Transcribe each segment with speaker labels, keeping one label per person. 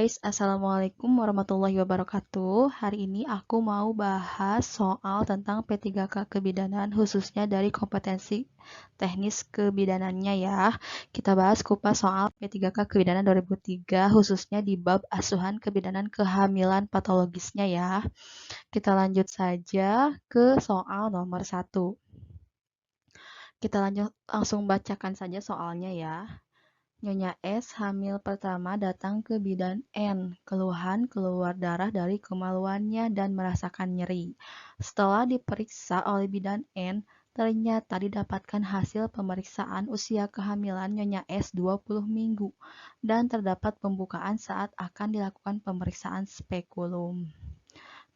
Speaker 1: guys, Assalamualaikum warahmatullahi wabarakatuh. Hari ini aku mau bahas soal tentang P3K kebidanan, khususnya dari kompetensi teknis kebidanannya ya. Kita bahas kupas soal P3K kebidanan 2003, khususnya di bab asuhan kebidanan kehamilan patologisnya ya. Kita lanjut saja ke soal nomor 1. Kita langsung bacakan saja soalnya ya. Nyonya S hamil pertama datang ke bidan N. Keluhan keluar darah dari kemaluannya dan merasakan nyeri. Setelah diperiksa oleh bidan N, ternyata didapatkan hasil pemeriksaan usia kehamilan Nyonya S 20 minggu dan terdapat pembukaan saat akan dilakukan pemeriksaan spekulum.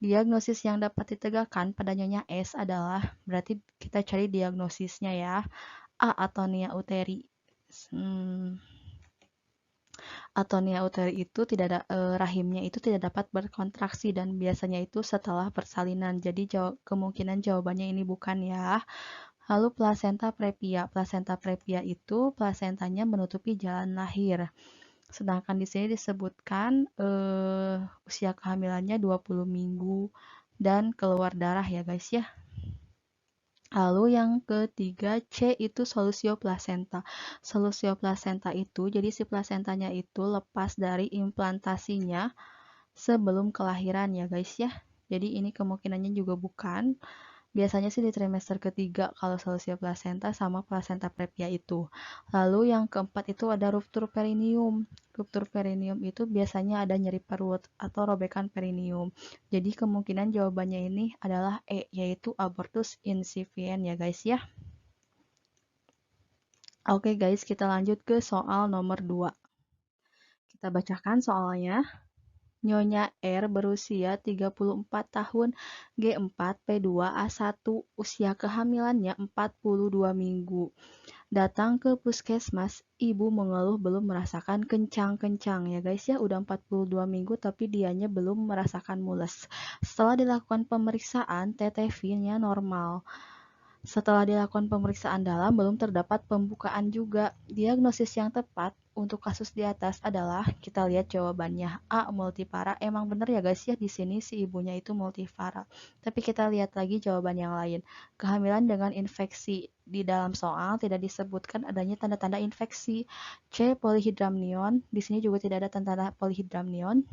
Speaker 1: Diagnosis yang dapat ditegakkan pada Nyonya S adalah, berarti kita cari diagnosisnya ya. A. Atonia uteri. Atonia uteri itu rahimnya itu tidak dapat berkontraksi dan biasanya itu setelah persalinan. Jadi kemungkinan jawabannya ini bukan ya. Lalu plasenta previa. Plasenta previa itu plasentanya menutupi jalan lahir. Sedangkan di sini disebutkan usia kehamilannya 20 minggu dan keluar darah ya guys ya. Lalu yang ketiga C itu solusio plasenta. Solusio plasenta itu jadi si plasentanya itu lepas dari implantasinya sebelum kelahiran ya guys ya. Jadi ini kemungkinannya juga bukan. Biasanya sih di trimester ketiga kalau solusio plasenta sama plasenta previa itu. Lalu yang keempat itu ada ruptur perineum. Ruptur perineum itu biasanya ada nyeri perut atau robekan perineum. Jadi kemungkinan jawabannya ini adalah E, yaitu abortus insipient ya guys ya. Oke guys, kita lanjut ke soal nomor 2. Kita bacakan soalnya. Nyonya R berusia 34 tahun, G4, P2, A1, usia kehamilannya 42 minggu. Datang ke puskesmas, ibu mengeluh belum merasakan kencang-kencang ya guys ya, udah 42 minggu tapi dianya belum merasakan mules. Setelah dilakukan pemeriksaan, TTV-nya normal. Setelah dilakukan pemeriksaan dalam, belum terdapat pembukaan juga. Diagnosis yang tepat untuk kasus di atas adalah, kita lihat jawabannya. A. Multipara. Emang bener ya guys ya, di sini si ibunya itu multipara. Tapi kita lihat lagi jawaban yang lain. Kehamilan dengan infeksi. Di dalam soal tidak disebutkan adanya tanda-tanda infeksi. C. Polyhydramnion. Di sini juga tidak ada tanda-tanda polyhydramnion.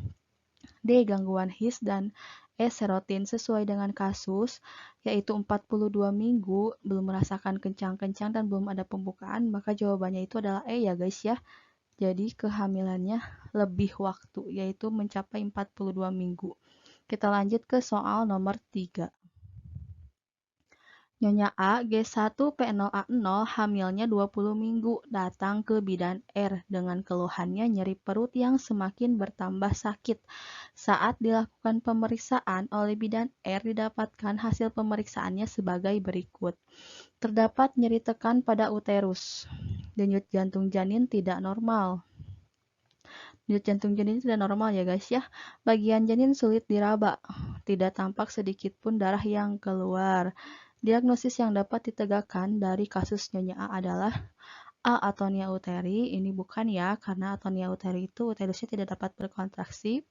Speaker 1: D. Gangguan HIS dan E. Serotin sesuai dengan kasus, yaitu 42 minggu, belum merasakan kencang-kencang dan belum ada pembukaan, maka jawabannya itu adalah E ya guys ya. Jadi kehamilannya lebih waktu, yaitu mencapai 42 minggu. Kita lanjut ke soal nomor 3. Nyonya A, G1P0A0, hamilnya 20 minggu, datang ke bidan R dengan keluhannya nyeri perut yang semakin bertambah sakit. Saat dilakukan pemeriksaan oleh bidan R, didapatkan hasil pemeriksaannya sebagai berikut. Terdapat nyeri tekan pada uterus. Denyut jantung janin tidak normal. Denyut jantung janin tidak normal ya guys ya. Bagian janin sulit diraba. Tidak tampak sedikit pun darah yang keluar. Diagnosis yang dapat ditegakkan dari kasus Nyonya A adalah A. Atonia uteri. Ini bukan ya, karena atonia uteri itu uterusnya tidak dapat berkontraksi.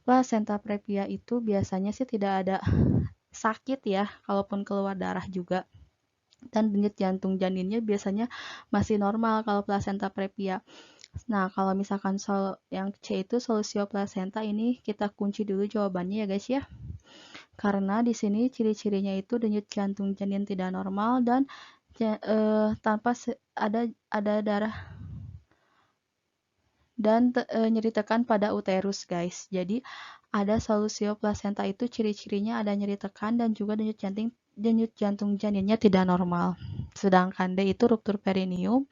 Speaker 1: Plasenta previa itu biasanya sih tidak ada sakit ya, kalaupun keluar darah juga. Dan denyut jantung janinnya biasanya masih normal kalau plasenta previa. Nah, kalau misalkan yang C itu solusio plasenta, ini kita kunci dulu jawabannya ya guys ya. Karena di sini ciri-cirinya itu denyut jantung janin tidak normal dan tanpa ada darah dan nyeri tekan pada uterus guys. Jadi ada solusio plasenta itu ciri-cirinya ada nyeri tekan dan juga denyut jantung janinnya tidak normal. Sedangkan D itu ruptur perineum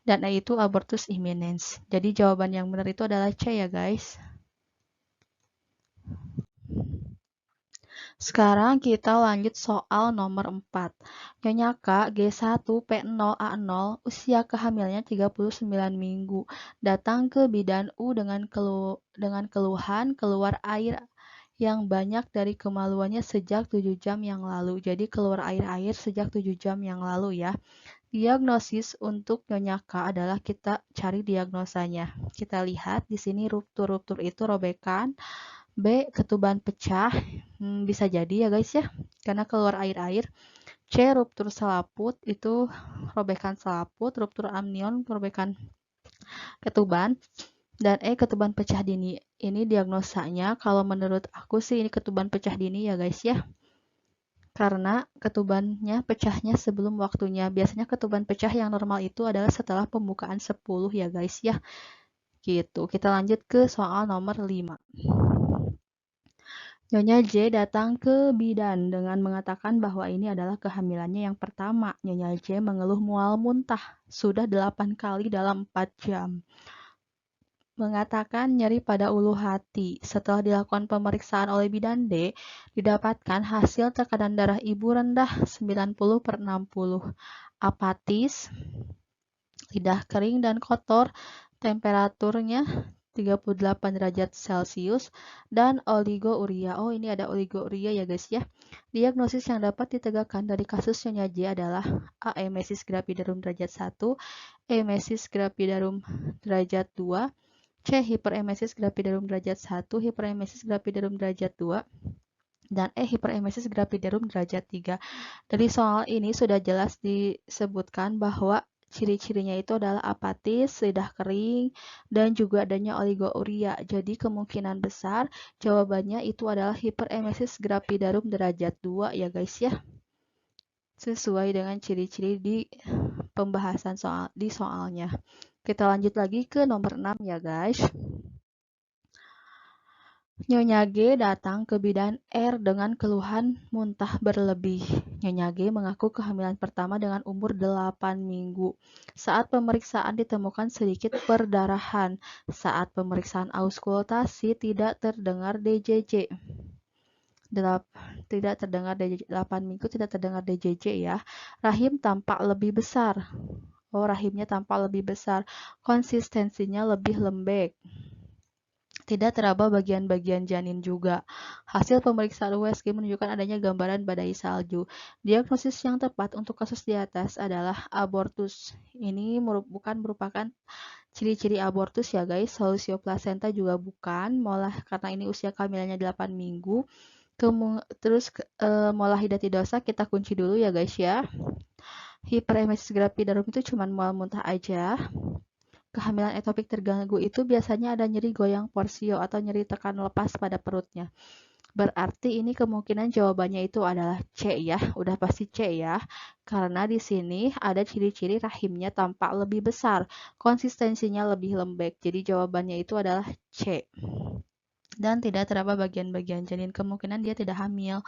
Speaker 1: dan E itu abortus imminens. Jadi jawaban yang benar itu adalah C ya guys. Sekarang kita lanjut soal nomor 4. Nyonya K, G1P0A0, usia kehamilannya 39 minggu. Datang ke bidan U dengan keluhan keluar air yang banyak dari kemaluannya sejak 7 jam yang lalu. Jadi keluar air-air sejak 7 jam yang lalu ya. Diagnosis untuk Nyonya K adalah kita cari diagnosanya. Kita lihat di sini ruptur-ruptur itu robekan, B ketuban pecah, bisa jadi ya guys ya, karena keluar air-air. C ruptur selaput itu robekan selaput, ruptur amnion robekan ketuban, dan E ketuban pecah dini. Ini diagnosanya kalau menurut aku sih ini ketuban pecah dini ya guys ya. Karena ketubannya pecahnya sebelum waktunya. Biasanya ketuban pecah yang normal itu adalah setelah pembukaan 10 ya guys ya. Gitu. Kita lanjut ke soal nomor 5. Nyonya J datang ke bidan dengan mengatakan bahwa ini adalah kehamilannya yang pertama. Nyonya J mengeluh mual muntah sudah 8 kali dalam 4 jam. Mengatakan nyeri pada ulu hati. Setelah dilakukan pemeriksaan oleh bidan D, didapatkan hasil tekanan darah ibu rendah 90/60, apatis, lidah kering dan kotor, temperaturnya 38 derajat Celcius, dan oligouria. Oh, ini ada oligouria ya guys ya. Diagnosis yang dapat ditegakkan dari kasus Nyonya J adalah A. Emesis gravidarum derajat 1, emesis gravidarum derajat 2, C. Hiperemesis gravidarum derajat 1, hiperemesis gravidarum derajat 2, dan E. Hiperemesis gravidarum derajat 3. Dari soal ini sudah jelas disebutkan bahwa ciri-cirinya itu adalah apatis, lidah kering, dan juga adanya oligouria. Jadi kemungkinan besar jawabannya itu adalah hiperemesis gravidarum derajat 2 ya guys ya. Sesuai dengan ciri-ciri di pembahasan di soalnya. Kita lanjut lagi ke nomor 6 ya guys. Nyonya G datang ke bidan R dengan keluhan muntah berlebih. Nyonya G mengaku kehamilan pertama dengan umur 8 minggu. Saat pemeriksaan ditemukan sedikit perdarahan. Saat pemeriksaan auskultasi tidak terdengar DJJ. Tidak terdengar DJJ, 8 minggu tidak terdengar DJJ ya. Rahim tampak lebih besar. Oh, rahimnya tampak lebih besar. Konsistensinya lebih lembek. Tidak teraba bagian-bagian janin juga. Hasil pemeriksaan USG menunjukkan adanya gambaran badai salju. Diagnosis yang tepat untuk kasus di atas adalah abortus. Ini bukan merupakan ciri-ciri abortus ya guys. Solusio placenta juga bukan, malah karena ini usia kehamilannya 8 minggu. Terus mola hidatidosa kita kunci dulu ya guys ya. Hiperemesis gravidarum itu cuma mual muntah aja. Kehamilan ektopik terganggu itu biasanya ada nyeri goyang porsio atau nyeri tekan lepas pada perutnya. Berarti ini kemungkinan jawabannya itu adalah C ya, udah pasti C ya. Karena di sini ada ciri-ciri rahimnya tampak lebih besar, konsistensinya lebih lembek. Jadi jawabannya itu adalah C. Dan tidak terdapat bagian-bagian janin, kemungkinan dia tidak hamil.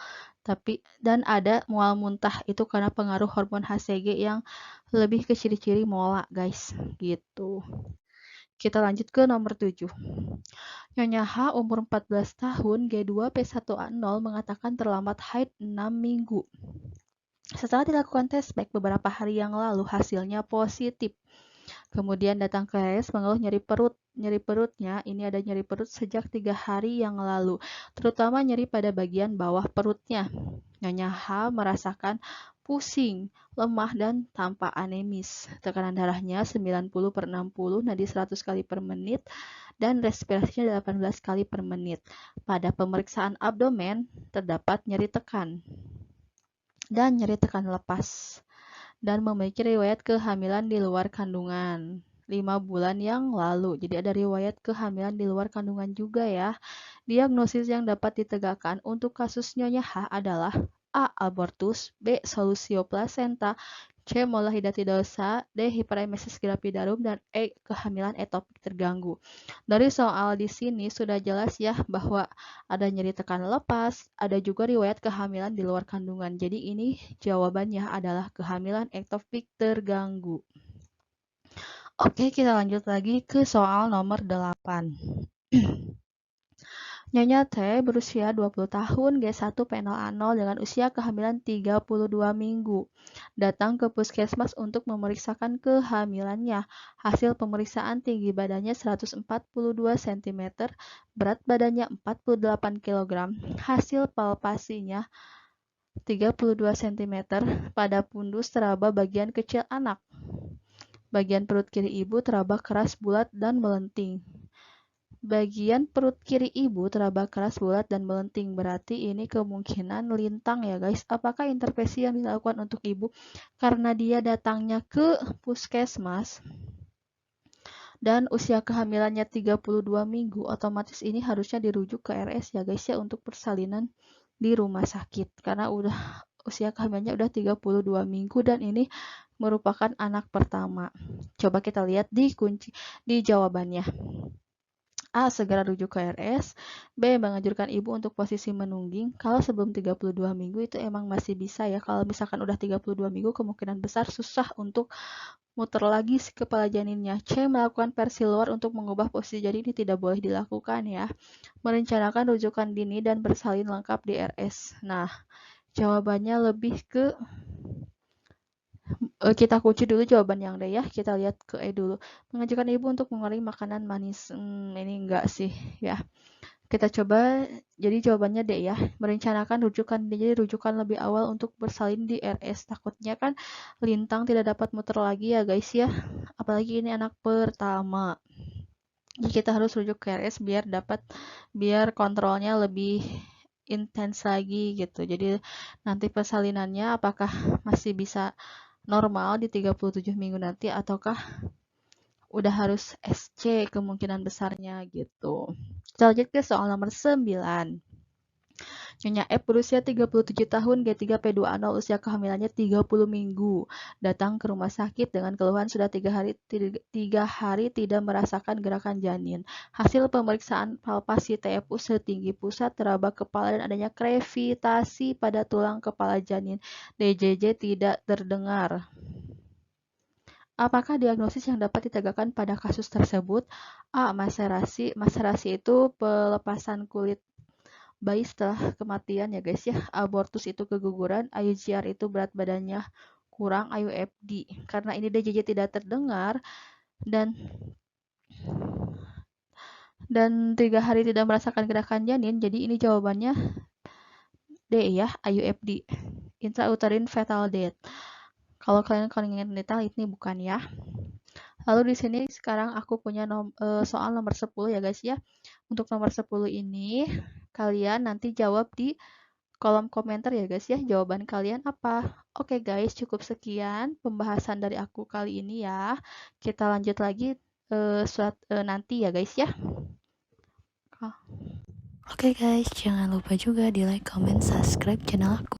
Speaker 1: Dan ada mual muntah itu karena pengaruh hormon HCG yang lebih ke ciri-ciri mola, guys. Gitu. Kita lanjut ke nomor 7. Nyonya H umur 14 tahun, G2P1A0 mengatakan terlambat haid 6 minggu. Setelah dilakukan tes pack beberapa hari yang lalu, hasilnya positif. Kemudian datang ke RS mengeluh nyeri perut. Nyeri perutnya, ini ada nyeri perut sejak 3 hari yang lalu, terutama nyeri pada bagian bawah perutnya. Nyonya H merasakan pusing, lemah, dan tampak anemis. Tekanan darahnya 90/60, nadi 100 kali per menit, dan respirasinya 18 kali per menit. Pada pemeriksaan abdomen, terdapat nyeri tekan dan nyeri tekan lepas, dan memiliki riwayat kehamilan di luar kandungan 5 bulan yang lalu. Jadi ada riwayat kehamilan di luar kandungan juga ya. Diagnosis yang dapat ditegakkan untuk kasus Nyonya H adalah A. Abortus, B. Solusio placenta, C. Mola hidatidosa, D. Hiperemesis gravidarum, dan E. Kehamilan ektopik terganggu. Dari soal di sini sudah jelas ya bahwa ada nyeri tekan lepas, ada juga riwayat kehamilan di luar kandungan. Jadi ini jawabannya adalah kehamilan ektopik terganggu. Oke, kita lanjut lagi ke soal nomor 8. Nyonya T berusia 20 tahun, G1P0A0 dengan usia kehamilan 32 minggu. Datang ke puskesmas untuk memeriksakan kehamilannya. Hasil pemeriksaan tinggi badannya 142 cm, berat badannya 48 kg. Hasil palpasinya 32 cm pada pundus teraba bagian kecil anak. Bagian perut kiri ibu teraba keras, bulat, dan melenting. Bagian perut kiri ibu teraba keras, bulat, dan melenting. Berarti ini kemungkinan lintang ya guys. Apakah intervensi yang dilakukan untuk ibu karena dia datangnya ke puskesmas dan usia kehamilannya 32 minggu, otomatis ini harusnya dirujuk ke RS ya guys ya untuk persalinan di rumah sakit karena usia kehamilannya udah 32 minggu dan ini merupakan anak pertama. Coba kita lihat di jawabannya. A. Segera rujuk ke RS. B. Menganjurkan ibu untuk posisi menungging. Kalau sebelum 32 minggu itu emang masih bisa ya. Kalau misalkan udah 32 minggu kemungkinan besar susah untuk muter lagi si kepala janinnya. C. Melakukan versi luar untuk mengubah posisi janin ini tidak boleh dilakukan ya. Merencanakan rujukan dini dan bersalin lengkap di RS. Nah, jawabannya lebih ke kita kunci dulu jawaban yang D ya. Kita lihat ke E dulu. Mengajarkan ibu untuk mengurangi makanan manis. Ini enggak sih ya. Kita coba, jadi jawabannya D ya. Merencanakan rujukan, jadi rujukan lebih awal untuk bersalin di RS. Takutnya kan lintang tidak dapat muter lagi ya guys ya. Apalagi ini anak pertama. Jadi kita harus rujuk ke RS biar kontrolnya lebih intens lagi gitu. Jadi nanti persalinannya apakah masih bisa normal di 37 minggu nanti ataukah udah harus SC kemungkinan besarnya gitu. Kita lanjut ke soal nomor 9. Nyonya F berusia 37 tahun, G3P2A0, usia kehamilannya 30 minggu. Datang ke rumah sakit dengan keluhan sudah 3 hari tidak merasakan gerakan janin. Hasil pemeriksaan palpasi TFU setinggi pusat, teraba kepala dan adanya krevitasi pada tulang kepala janin. DJJ tidak terdengar. Apakah diagnosis yang dapat ditegakkan pada kasus tersebut? A. Maserasi. Maserasi itu pelepasan kulit bayi setelah kematian ya guys ya. Abortus itu keguguran. IUGR itu berat badannya kurang. IUFD karena ini DJJ tidak terdengar dan 3 hari tidak merasakan gerakan janin, jadi ini jawabannya D ya, IUFD, intrauterine fetal death. Kalau kalian ingin detail ini bukan ya. Lalu di sini sekarang aku punya soal nomor 10 ya guys ya. Untuk nomor 10 ini kalian nanti jawab di kolom komentar ya guys ya. Jawaban kalian apa? Oke guys, cukup sekian pembahasan dari aku kali ini ya. Kita lanjut lagi nanti ya guys ya.
Speaker 2: Oke guys, jangan lupa juga di like, comment, subscribe channel aku.